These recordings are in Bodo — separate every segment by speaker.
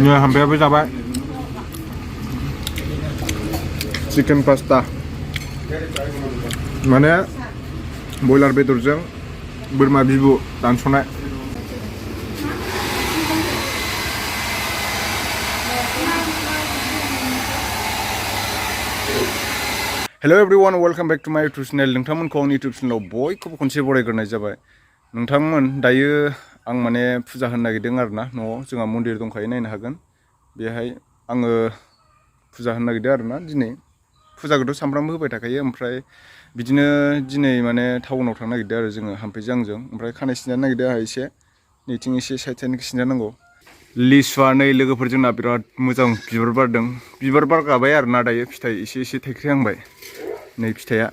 Speaker 1: Nya hampir habis apa? Chicken pasta. Mana boiler bedurjों बोरमा बिबु दानस'नाय. Hello everyone, welcome back to my YouTube channel. नोंथांमोनखौ आंनि YouTube channel बयखौबो खनसे बरायग्रोनाय जाबाय. नोंथांमोन दायो आं माने फुजा होनो नागिरदों आरोना न'आव जोंहा मन्दिर दंखायो नायनो हागोन. बेहाय आङो फुजा होनो नागिरदों आरोना दिनै. फुजाखौथ' सामफ्रामबो होबाय थाखायो ओमफ्राय बिदिनो दिनै माने टाउनाव थांनो नागिरदों आरो जोङो हाम्फैजों आंजों ओमफ्राय खानाय सिनजानो नागिरदों आंहा एसे नैथिं एसे साइडथिं सिनजानांगौ. लिसुआ नै लोगोफोर जोंना बिराद मोजां बिबार बारदों. बिबार बारगाबाय आरोना दायो फिथाइ एसे थाइख्रिहांबाय. नै फिथाइखौ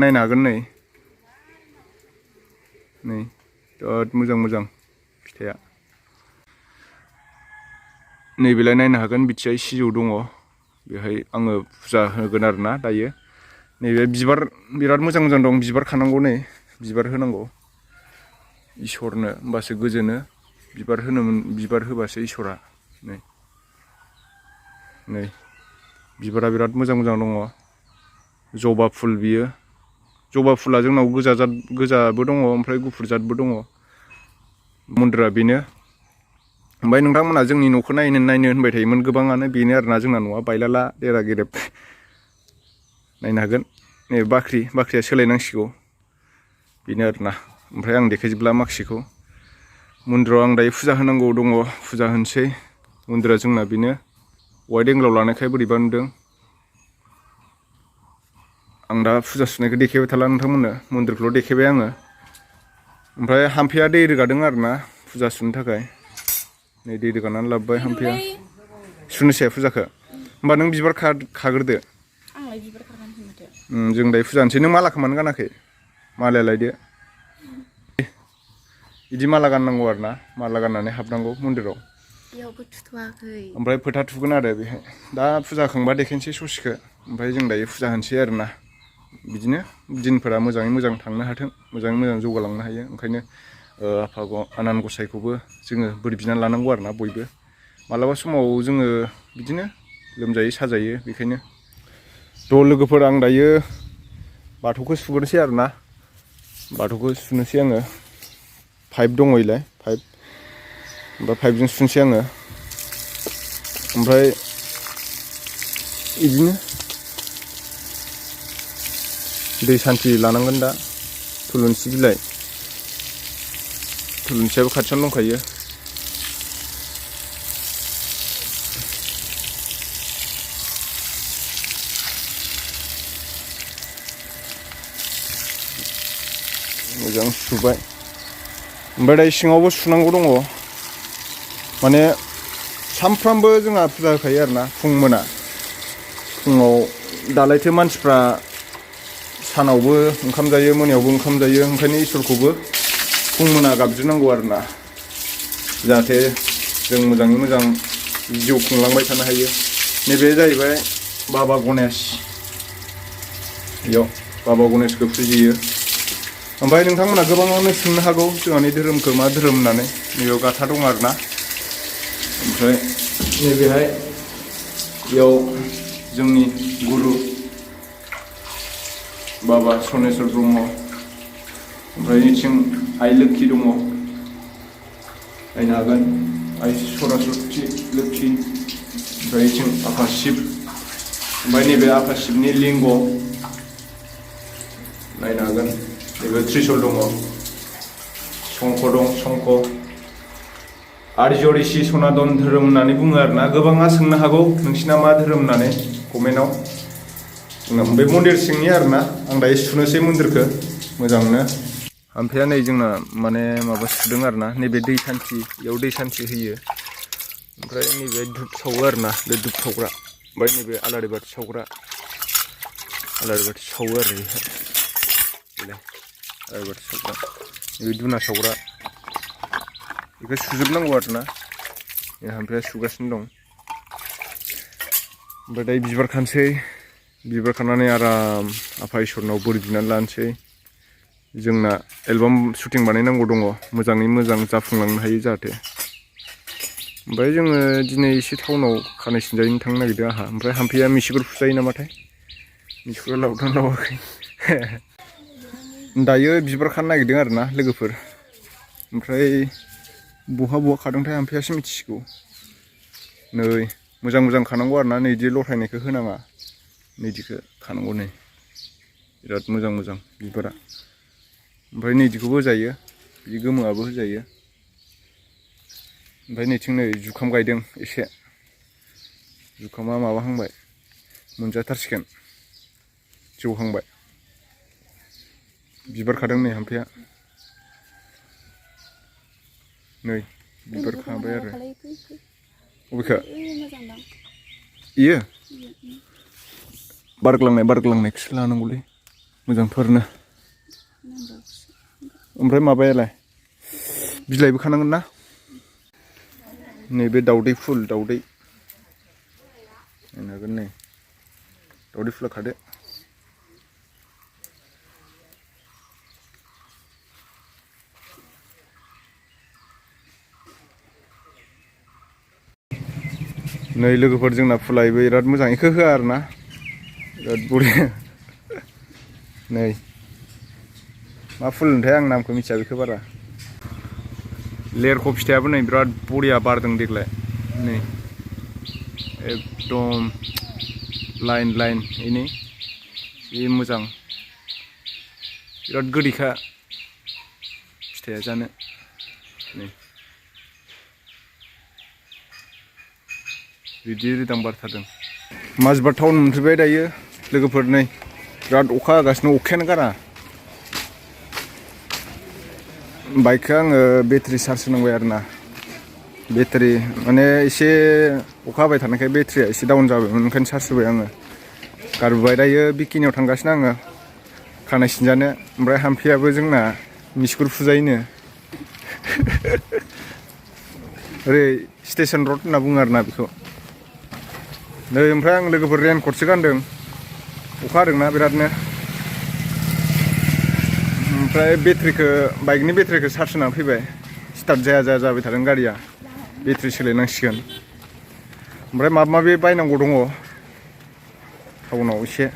Speaker 1: नायनो हागोन नै बिराद मोजां फिथाइया. नैबेलाय नायनो हागोन बिथिंजाय सिजौ दङ. बेहाय आङो फुजा होगोन आरोना दायो. नैबे बिबार बिराद मोजां दं. बिबार खानांगौ नै बिबार होनांगौ इसोरनो होमबासो गोजोनो. बिबार होबासो इसोरा. नै बिबारा बिराद मोजां दङ. जबा फुल बियो. जबा फुला जोंनाव गोजाबो दङ ओमफ्राय गुफुर जादबो दङ. मन्दिरा बेनो. ओमफ्राय नोंथांमोना जोंनि न'खौ नायनो होनबाय थायोमोन गोबाङानो. बेनो आरोना जोंना न'आ बायलाला देरा गेरेब. नायनो हागोन नै बाख्रिया सोलायनांसिगौ बेनो आरोना. ओमफ्राय आं देखायजोबला माखासेखौ. मन्दिराव आं दायो फुजा होनांगौ दङ. फुजा होनोसै. मन्दिरा जोंना बेनो. वाइट एंगलाव लानायखाय बोरैबा नुदों. आं दा फुजा सुनायखौ देखायबाय थाला नोंथांमोननो. मन्दिरखौल' देखायबाय आङो. ओमफ्राय हाम्फैया दै रोगादों आरोना फुजा सुनो थाखाय. नै दै रोगानानै लाबोबाय हाम्फैया. सुनोसै फुजाखौ. होमबा नों बिबार खाग्रोदो.
Speaker 2: आंलाय बिबार खागानोसै माथो.
Speaker 1: जों दायो फुजा होनोसै. नों मालाखौ मानो गानाखै? मालाया लायदो. बिदि माला गाननांगौ आरोना. माला गाननानै हाबनांगौ मन्दिराव.
Speaker 2: बेयावबो थुथ'वाखै.
Speaker 1: ओमफ्राय फोथा थुगोन आरो बेहाय. दा फुजा होखांबा देखायनोसै ससेखौ. ओमफ्राय जों दायो फुजा होनोसै आरोना. बिदिनो दिनफोरा मोजाङै मोजां थांनो हाथों. मोजाङै मोजां जौगालांनो हायो. ओंखायनो आफा आनान गसाइखौबो जोङो बोर बिनानै लानांगौ आरोना बयबो. मालाबा समाव जोङो बिदिनो लोमजायो साजायो बेखायनो. थ' लोगोफोर आं दायो बाथौखौ सुग्रोनोसै आरोना. बाथौखौ सुनोसै आङो. पाइप दङ इलाय पाइप. ओमफ्राय पाइपजों सुनोसै आङो. ओमफ्राय बिदिनो दै सान्थि लानांगोन दा. थुलुंसि बिलाइ. थुलुंसियाबो खाथियावनो दंखायो. मोजां सुबाय. ओमफ्राय दायो सिङावबो सुनांगौ दङ. माने सानफ्रामबो जोंहा फुजा होखायो आरोना फुं मोना. फुङाव दालायथो मानसिफ्रा सानावबो ओंखाम जायो मोनायावबो ओंखाम जायो. ओंखायनो इसोरखौबो फुं मोना गाबज्रिनांगौ आरोना. जाहाथे जों मोजाङै मोजां जिउ खुंलांबाय थानो हायो. नैबे जाहैबाय बाबा गनेश. बेयाव बाबा गनेशखौ फुजियो. ओमफ्राय नोंथांमोना गोबाङानो सोंनो हागौ जोंहानि धोरोमखौ मा धोरोम होननानै. नैबेयाव गाथा दं आरोना. ओमफ्राय नैबेहाय बेयाव जोंनि गुरु बाबा सनेस्वर ब्रह्म. ओमफ्राय बेथिं आइ लोक्षि दङ. नायनो हागोन आइ सरास्वती लोक्षि. ओमफ्राय बेथिं आफा शिब. ओमफ्राय नैबे आफा शिबनि लिंग नायनो हागोन. नैबे त्रिशुल दङ. शंख दं शंख. आर्य ऋषि सनातन धोरोम होननानै बुङो आरोना. गोबाङा सोंनो हागौ नोंसिना मा धोरोम होननानै कमेन्टआव. बे मन्दिर सिंनि आरोना. आं दायो सुनोसै मन्दिरखौ मोजांनो. हाम्फैया नै जोंना माने माबा सुदों आरोना. नैबे दै सान्थि बेयाव दै सान्थि होयो. ओमफ्राय नैबे धुप सावो आरोना. बे धुप सावग्रा. ओमफ्राय नैबे आलारि बाथि सावग्रा. आलारि बाथि सावो आरो बेहाय. आलारि बाथि सावग्रा. नैबे धुना सावग्रा. बेखौ सुजोबनांगौ आरोना. हाम्फैया सुगासिनो दं. ओमफ्राय दायो बिबार खानोसै. बिबार खानानै आराम आफा इसोरनाव बोर बिनानै लानोसै. जोंना एलबाम शुटिं बानायनांगौ दङ. मोजाङै मोजां जाफुंलांनो हायो जाहाथे. ओमफ्राय जोङो दिनै एसे टाउनाव खानाय सिनजायनो थांनो नागिरदों आंहा ओमफ्राय हाम्फैया मिसिफोर फुजायो नामाथाय मिसिफोरा लावदों लावाखै दायो बिबार खानो नागिरदों आरो ना लोगोफोर ओमफ्राय बहा खादोंथाय हाम्फैयासो मिथिसिगौ नै मोजां मोजां खानांगौ आरो ना नै इदि लथायनायखौ होनाङा नैदिखौ खानांगौ नै बिराद मोजां मोजां बिबारा ओमफ्राय नैदिखौबो होजायो बि गोमोआबो होजायो ओमफ्राय नैथिं नै जुखाम गायदों एसे जुखामा माबाहांबाय मोनजाथारसिगोन जौहांबाय बिबार खादों नै हाम्फैया नै बिबार खाबाय आरो अबेखौ इयो बारग्लांनायखौसो लानांगौलै मोजांथारनो ओमफ्राय माबायालाय बिलाइबो खानांगोन ना नैबे दाउदै फुल दाउदै नायनो हागोन नै दाउदै फुला खादो नै लोगोफोर जोंना फुलायबो बिराद मोजां इखौ होआ आरो ना बिराद बरिया नै मा फुल होनथाय आं नामखौ मिथिया बेखौ बारा लेरख' फिथाइयाबो नै बिराद बरिया बारदों देग्लाय नै एकदम लाइन लाइन इनि बे मोजां बिराद गोदैखा फिथाइया जानो नै बिदि रिदां बारथारदों माजबाद टाउन मोनफैबाय दायो लोगोफोर नै बिराद अखा हागासिनो अखायानो गारा बाइकखौ आङो बेटारि चार्ज होनांबाय आरो ना बेटारि माने एसे अखा हाबाय थानायखाय बेटारिया एसे डाउन जाबायमोन ओंखायनो चार्ज होबाय आङो गारबोबाय दायो बिकिनियाव थांगासिनो आङो खानाय सिनजानो ओमफ्राय हाम्फैयाबो जोंना मिसकुर फुजायोनो ओरै स्टेसन रड होनना बुङो आरो ना बेखौ नै ओमफ्राय आं लोगोफोर रेनकटसो गानदों अखा हादोंना बिरादनो ओमफ्राय बाइकनि बेटारिखौ चार्ज होनानै फैबाय स्टार्ट जाया जाबाय थादों गारिया बेटारि सोलायनांसिगोन ओमफ्राय माबा माबि बायनांगौ दङ टाउनाव एसे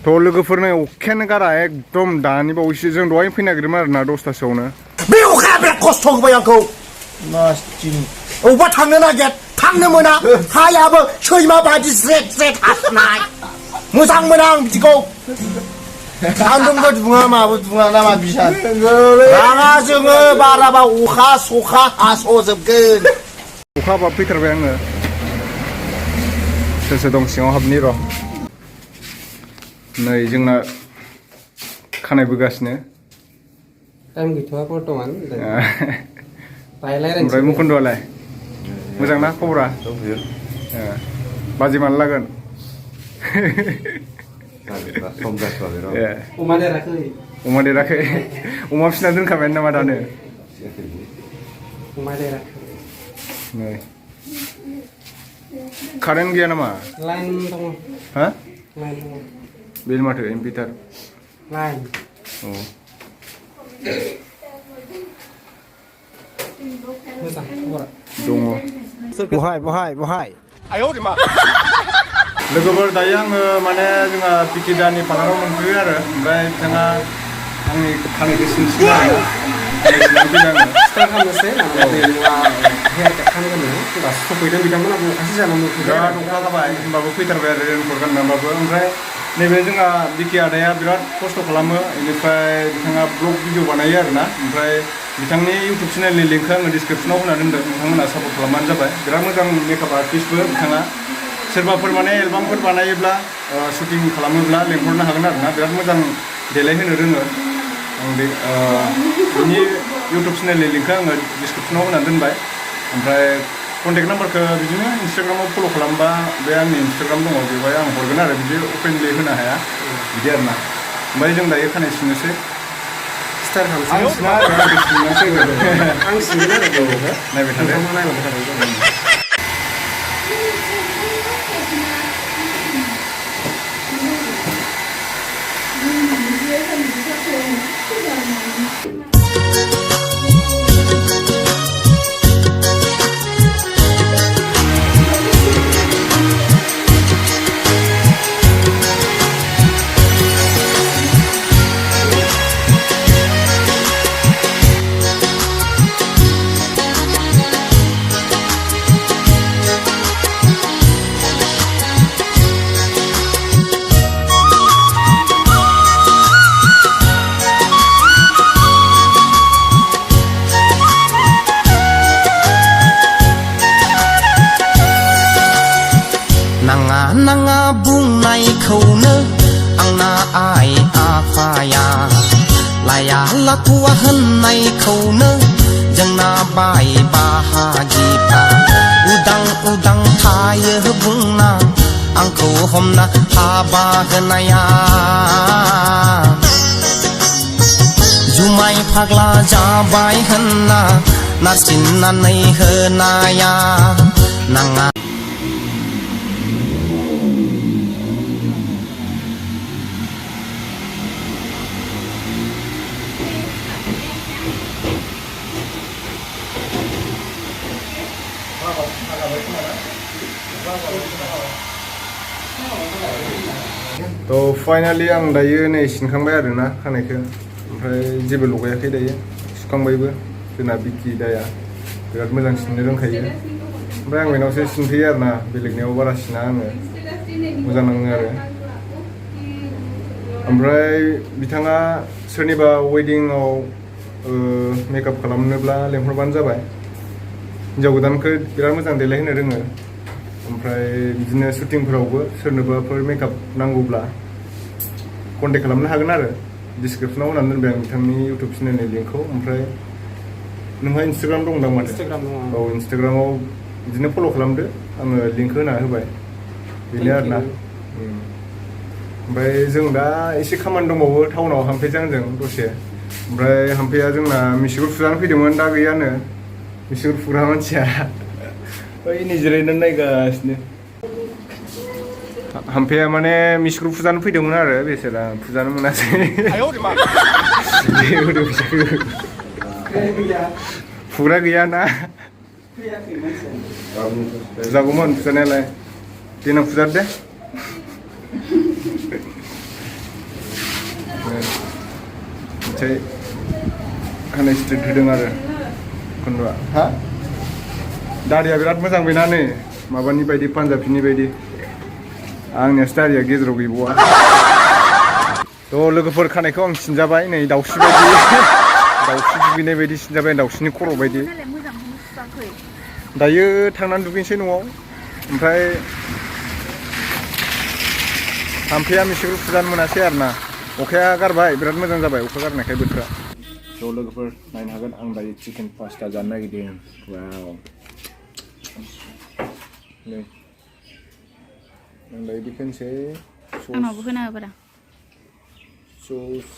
Speaker 1: थ' लोगोफोर नै अखायानो गारा एकदम दानि बावैसो जों दहाय फैनो नागिरदोंमोन आरो ना 10थासोआवनो
Speaker 3: बे अखाया बिराद खस्थ' होबाय आंखौ अबेबा थांनो नागिर थांनो मोना हायाबो सैमा बायदि ज्रेद ज्रेद हाबनाय मोजां मोना आं बिदिखौ सान्दुंबो दुङा माबो दुङा ना मा बिसार राङा जोङो बाराबा अखा सखा हास'जोबगोन
Speaker 1: अखा हाबा फैथारबाय आङो सोर दं सिङाव हाबनि र' नै जोंना खानाय बोगासिनो
Speaker 4: टाइम गैथ'आ बर्थमान
Speaker 1: ओमफ्राय मुकुन्दआलाय मोजां ना खबरा बाजि माला लागोन
Speaker 4: अमा देराखै
Speaker 1: अमा देराखै अमा फिसिना दोनखाबाय नामा दानो
Speaker 4: अमा देराखै
Speaker 1: नै कारेन्ट गैया नामा
Speaker 4: लाइन दङ
Speaker 1: हा
Speaker 4: लाइन दङ
Speaker 1: बेनो माथो इनभार्टार
Speaker 4: लाइन
Speaker 1: औ
Speaker 4: मोजां खबरा
Speaker 1: दङ
Speaker 3: बहाय
Speaker 1: लोगोफोर दायो आङो माने जोंहा पिकिदानि पार्लाराव मोनफैयो आरो ओमफ्राय बिथाङा आंनि खानायखौ सिनसिनो आरो
Speaker 4: स्टार्ट खालामनोसै हेयार काट खालामगोन दासो सफैदों बिथांमोनाबो अखासो जानानै
Speaker 1: बिराद अखा हाबाय होमबाबो फैथारबाय आरो रेनकट गाननानैबाबो ओमफ्राय नैबे जोंहा बिकि आदाया बिराद खस्थ' खालामो बेनिफ्राय बिथाङा ब्लग भिडिअ बानायो आरोना ओमफ्राय बिथांनि इउटुब चेनेलनि लिंकखौ आङो डिसक्रिपसनाव होना दोनदों नोंथांमोना सापर्ट खालामबानो जाबाय बिराद मोजां मेकआप आर्टिस्टबो बिथाङा सोरबाफोर माने एलबामफोर बानायोब्ला शुटिं खालामोब्ला लेंहरनो हागोन आरोना बिराद मोजां देलायहोनो रोङो आं बिनि इउटुब चेनेलनि लिंकखौ आङो डिसक्रिपसनाव होना दोनबाय ओमफ्राय कन्टेक्ट नाम्बारखौ बिदिनो इन्सटाग्रामाव फल' खालामबा बे आंनि इन्सटाग्राम दङ बेवहाय आं हरगोन आरो बिदि अपेनलि होनो हाया बिदि आरोना ओमफ्राय जों दायो खानाय सिननोसै
Speaker 4: स्टार्ट
Speaker 1: आं
Speaker 4: खालामनोसै
Speaker 1: सिना आरो आं सिननोसै
Speaker 4: आं सिनगोन आरो
Speaker 1: नायबाय थादो
Speaker 4: नायबाय थादों
Speaker 3: बुंनायखौनो आंना आइ आफाया लाया लाथुवा होननायखौनो जोंना बाय बाहागिफ्रा उदां उदां थायो बुंना आंखौ हमना हाबा होनाया जुमाय फाग्ला जाबाय होनना नारसिननानै होनाया नाङा
Speaker 1: थ' फाइनालि आं दायो नै सिनखांबाय आरोना खानायखौ ओमफ्राय जेबो लगायाखै दायो सुखांबायबो जोंना बिकि दाया बिराद मोजां सिननो रोंखायो ओमफ्राय आं बेनावसो सिनफैयो आरोना बेलेगनियाव बारा सिना आङो मोजां नाङो आरो ओमफ्राय बिथाङा सोरनिबा वेडिंआव मेकआप खालामनोब्ला लेंहरबानो जाबाय हिन्जाव गोदानखौ बिराद मोजां देलायहोनो रोङो ओमफ्राय बिदिनो शुटिंफोरावबो सोरनोबाफोर मेकआप नांगौब्ला कन्टेक्ट खालामनो हागोन आरो डिसक्रिपसनाव होनानै दोनबाय आं बिथांनि इउटुब चेनेलनि लिंकखौ ओमफ्राय नोंहा इन्सटाग्राम दंदां माथो
Speaker 4: Instagram दङ
Speaker 1: औ इन्सटाग्रामाव बिदिनो फल' खालामदो आङो लिंकखौ होना होबाय बेनो आरोना ओमफ्राय जों दा एसे खामानि दंबावो टाउनाव हाम्फेजों आंजों दसे ओमफ्राय हाम्फेया जोंना मिसिगुर फुजानो फैदोंमोन दा गैयानो मिसिगुर फुग्रा मानसिया ओइ नै जिरायनानै नायगासिनो हाम्फेया माने मिसिगुर फुजानो फैदोंमोन आरो बेसोरा फुजानो मोनासै फुग्रा गैयाना फुजागौमोन फुजानायालाय देनां फुजादो दे ओमफ्राय खानाय स्ट्रिट होदों आरो खन्द'आ हा दारिया बिराद मोजां बेना नै माबानि बायदि पान्जाबिनि बायदि आंनियासो दारिया गेजेराव गैबावा थ' लोगोफोर खानायखौ आं सिनजाबाय नै दाउस्रि बायदि दाउस्रि दुगैनाय बायदि सिनजाबाय दाउस्रिनि खर' बायदि दायो थांनानै दुगैनोसै न'आव ओमफ्राय हाम्फेया मिसिगुर फुजानो मोनासै आरोना अखाया गारबाय बिराद मोजां जाबाय अखा गारनायखाय बोथोरा थ' लोगोफोर नायनो हागोन आं दायो चिकेन पास्ता जानो नागिरदों वाव नै आं दायो दिखानोसै
Speaker 2: आंनावबो होना होबारा
Speaker 1: सस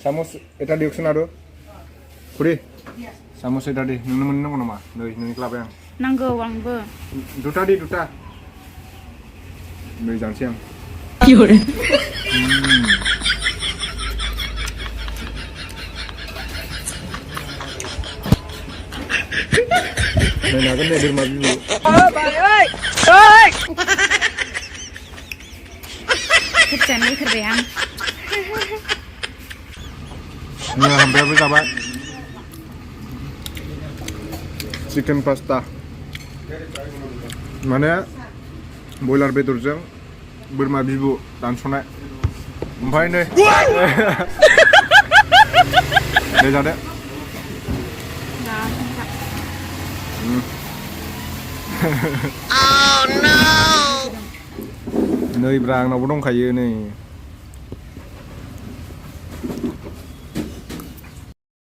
Speaker 1: सामस एटा दियोक्सन आरो खुरि सामस एटा दि नोंनो मोननो नांगौ नामा नै नोंनिखौ लाबाय आं
Speaker 2: नांगौ आंबो
Speaker 1: दुटा दि दुटा नै जानोसै आं नायनो हागोन दे बोरमा बिबु
Speaker 2: खोथियानो बोखारबाय आं
Speaker 1: हाम्फेयाबो जाबाय चिकेन पास्ता माने बयलार बेदरजों बोरमा बिबु दानस'नाय ओमफ्राय नै दे जादो नै ब्रा आंनावबो दंखायो नै